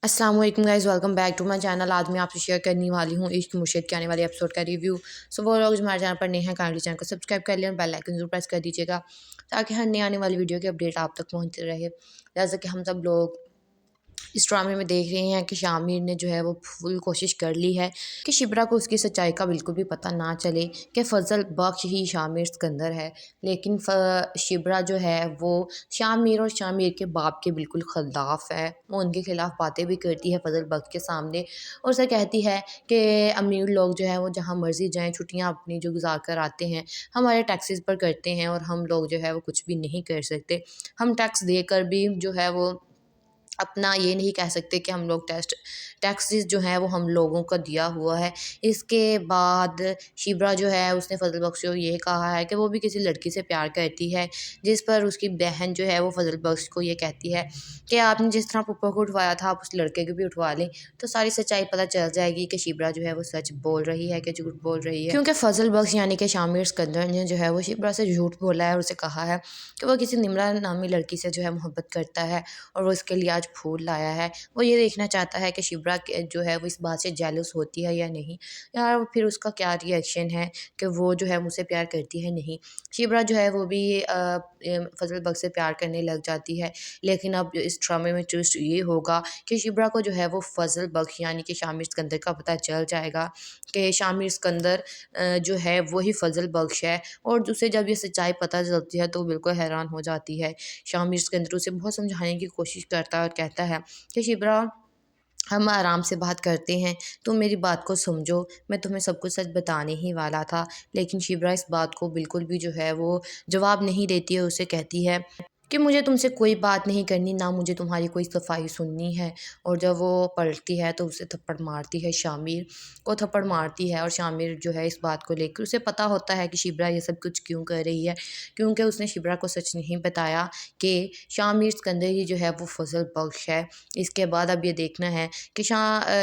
अस्सलाम वालेकुम guys, welcome back to my channel. आज मैं आपसे शेयर करने वाली हूँ इश्क मुर्शिद के आने वाले एपिसोड का रिव्यू। सो वो लोग जो हमारे चैनल पर नए हैं, काइंडली चैनल को सब्सक्राइब कर लें और बेल आइकन जरूर प्रेस कर दीजिएगा ताकि हर नई आने वाली वीडियो की अपडेट आप तक पहुँचती रहे। जैसे कि हम सब लोग इस ड्रामे में देख रही हैं कि शामिर ने जो है वो फुल कोशिश कर ली है कि शिबरा को उसकी सच्चाई का बिल्कुल भी पता ना चले कि फ़ज़ल बख्श ही शामिर सिकंदर है। लेकिन शिबरा जो है वो शामिर और शामिर के बाप के बिल्कुल ख़िलाफ़ है। वो उनके ख़िलाफ़ बातें भी करती है फ़ज़ल बख्श के सामने और उसे कहती है कि अमीर लोग जो है वो जहाँ मर्ज़ी जाएँ, छुट्टियाँ अपनी जो गुजार कर आते हैं, हमारे टैक्सेस पर करते हैं और हम लोग जो है वो कुछ भी नहीं कर सकते। हम टैक्स देकर भी जो है वो अपना ये नहीं कह सकते कि हम लोग टैक्सेस जो हैं वो हम लोगों का दिया हुआ है। इसके बाद शिबरा जो है उसने फ़ज़ल बख्श को ये कहा है कि वो भी किसी लड़की से प्यार करती है, जिस पर उसकी बहन जो है वो फ़ज़ल बख्श को ये कहती है कि आपने जिस तरह पप्पा को उठवाया था आप उस लड़के को भी उठवा लें, तो सारी सच्चाई पता चल जाएगी कि शिबरा जो है वो सच बोल रही है कि झूठ बोल रही है। क्योंकि फ़ज़ल बख्श यानी कि शामिर सिकंदर ने जो है वो शिबरा से झूठ बोला है और उसे कहा है कि वो किसी निम्रा नामी लड़की से जो है मोहब्बत करता है और वो इसके लिए आज फूल लाया है। वो ये देखना चाहता है कि शिबरा जो है वो इस बात से जेलस होती है या नहीं, या फिर उसका क्या रिएक्शन है कि वो जो है मुझसे प्यार करती है नहीं। शिबरा जो है वो भी फ़ज़ल बख्श से प्यार करने लग जाती है। लेकिन अब इस ड्रामे में ट्विस्ट ये होगा कि शिबरा को जो है वो फ़ज़ल बख्श यानी कि शामिर सिकंदर का पता चल जाएगा कि शामिर सिकंदर जो है वही फ़ज़ल बख्श है। और उसे जब ये सच्चाई पता चलती है तो वो बिल्कुल हैरान हो जाती है। शामिर सिकंदर उसे बहुत समझाने की कोशिश करता है और कहता है कि शिबरा, हम आराम से बात करते हैं, तुम मेरी बात को समझो, मैं तुम्हें सब कुछ सच बताने ही वाला था। लेकिन शिबरा इस बात को बिल्कुल भी जो है वो जवाब नहीं देती है। उसे कहती है कि मुझे तुमसे कोई बात नहीं करनी, ना मुझे तुम्हारी कोई सफाई सुननी है। और जब वो पलटती है तो उसे थप्पड़ मारती है, शामिर को थप्पड़ मारती है। और शामिर जो है इस बात को लेकर उसे पता होता है कि शिबरा ये सब कुछ क्यों कर रही है, क्योंकि उसने शिबरा को सच नहीं बताया कि शामिर सिकंदर ही जो है वो फ़ज़ल बख्श है। इसके बाद अब ये देखना है कि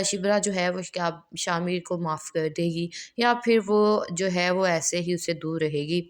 शिबरा जो है वो क्या शामिर को माफ़ कर देगी या फिर वो जो है वो ऐसे ही उससे दूर रहेगी।